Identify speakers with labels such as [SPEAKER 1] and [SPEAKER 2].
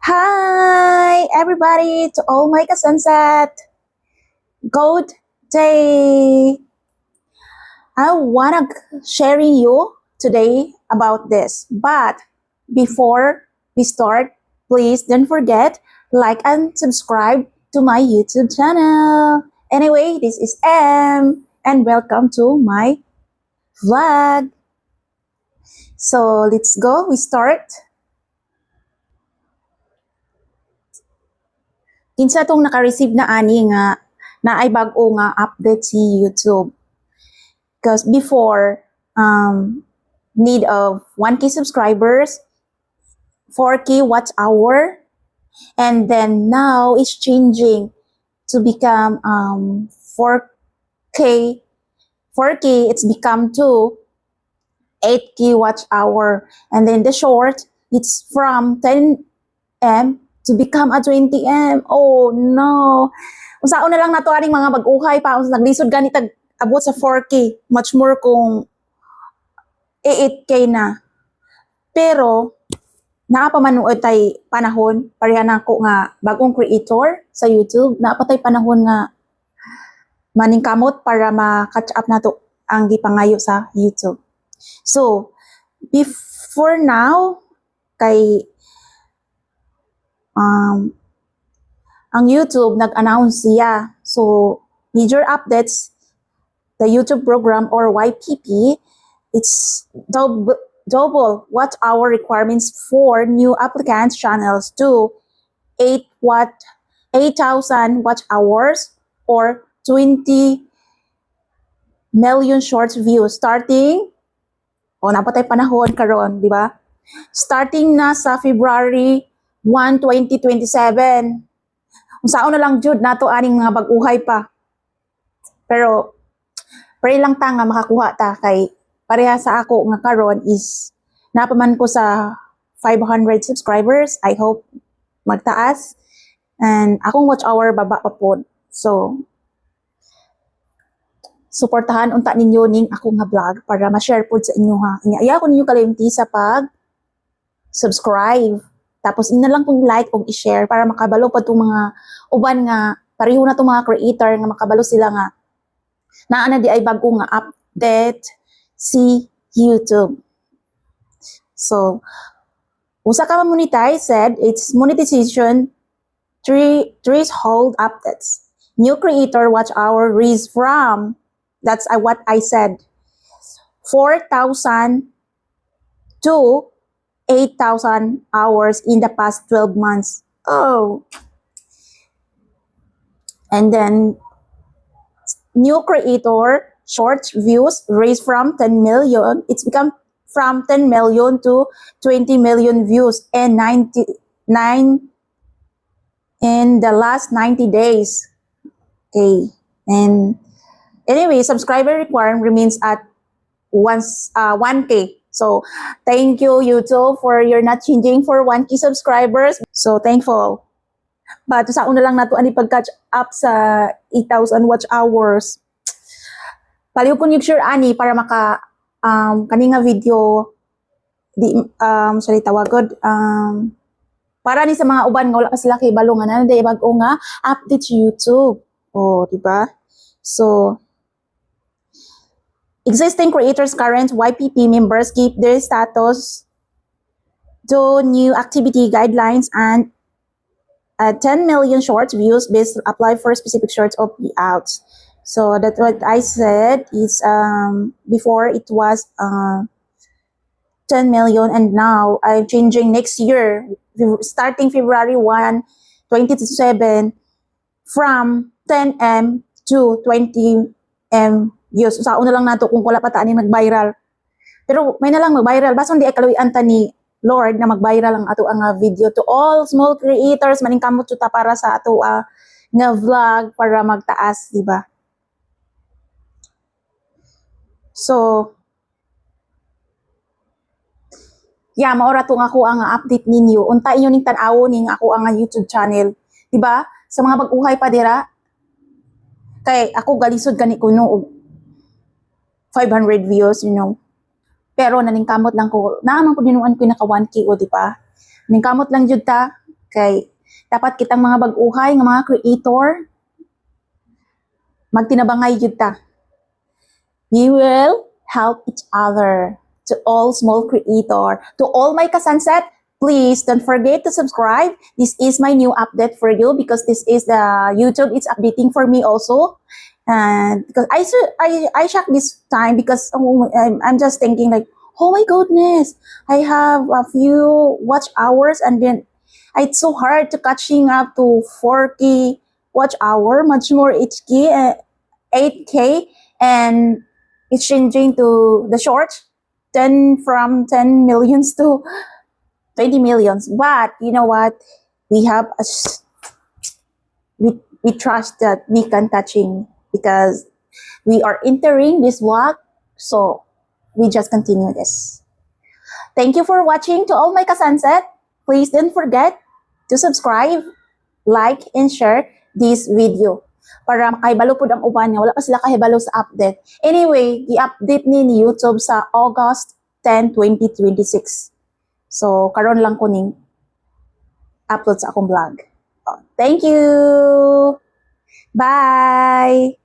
[SPEAKER 1] Hi, everybody, to all my kasunset. Good day. I wanna sharing you today about this. But before we start, please don't forget like and subscribe to my YouTube channel. Anyway, this is M, and welcome to my vlog. So let's go. We start. Kinsa tong naka-receive na ani nga na ay bag-o nga update si YouTube. Because before, need of 1K subscribers, 4K watch hour, and then now it's changing to become 4K. 4K, it's become to 8K watch hour. And then the short, it's from 10M to become a 20M. Oh no. Unsaon na lang nato aning mga bag-uhay pa unsa naglisod gani tag abot sa 4K, much more kung 8K na. Pero naa pa man tay panahon pareha nako nga bagong creator sa YouTube, naa pa tay panahon nga maningkamot para ma-catch up nato ang gipangayo sa YouTube. So, before now kay ang YouTube nag-announce siya. So, major updates, the YouTube program or YPP, it's double watch hour requirements for new applicants channels to 8,000 watch hours or 20 million short views starting napatay panahon karon, di ba? Starting na sa February 1, 2027. Unsaon na lang jud nato aning mga bag-uhay pa. Pero pray lang ta nga makakuha ta kay pareha sa ako nga karon is napaman ko sa 500 subscribers. I hope magtaas. And akong watch hour baba pa pod. So suportahan unta ninyo ning ako nga vlog para ma-share pod sa inyo ha. Iya ko ninyo kalimti sa subscribe. Tapos ina lang pong like o i-share para makabalo pa itong mga uban nga pareho na itong mga creator nga makabalo sila nga naana di ay bago nga update si YouTube. So, usa ka monetize said it's monetization threshold updates. New creator watch hour raised from, that's what I said, 4,000 to 8,000 hours in the past 12 months. Oh. And then, new creator short views raised from 10 million. It's become from 10 million to 20 million views and 99 in the last 90 days. Okay. And anyway, subscriber requirement remains at 1K. So, thank you, YouTube, for you're not changing for 1K subscribers. So, thankful. But, sa una lang nato ani pag-catch up sa 8,000 watch hours. Paliw ko yung share ani para maka, kaninga video, sorry, tawagod, para ni sa mga uban nga wala pa sila kay balungan na, day bago nga, update sa YouTube. Oh, diba? So, existing creators, current YPP members keep their status to new activity guidelines and 10 million short views based apply for specific shorts of outs. So that's what I said is before it was 10 million and now I'm changing next year starting February 1, 2027 from 10M to 20M views. Sa una lang nato kung wala pa tani nag-viral. Pero may na lang mag-viral. Basta hindi ay kaluyan ta ni Lord na mag-viral ang ato ang video to all small creators maningkamot ta para sa ato nga vlog para magtaas, di ba? So, yeah, maora to nga ako ang update ninyo. Unta inyo ning tan-awo ning ako ang YouTube channel, di ba? Sa mga bag-uhay pa dira. Kay ako galisod gani kuno og 500 views, you know. Pero naningkamot lang ko, naaman ko dinuan ko naka 1K o, di ba? Naningkamot lang jud ta Kay dapat kitang mga bag-uhay nga mga creator magtinabangay jud ta. We will help each other. To all small creator, to all my kasanset, please don't forget to subscribe. This is my new update for you because this is the YouTube. It's updating for me also. And because I shocked this time because I'm just thinking like, oh my goodness, I have a few watch hours and then it's so hard to catching up to 4K watch hour, much more 8K, and it's changing to the short 10 from 10 millions to 20 millions. But you know what? We have we trust that we can touching because we are entering this vlog. So we just continue this. Thank you for watching to all my kasanset. Please don't forget to subscribe, like, and share this video. Para makahibalo po ang uban niya. Wala pa sila kahibalo sa update. Anyway, i-update ni YouTube sa August 10, 2026. So, karon lang ko ning upload sa akong vlog. Oh, thank you! Bye!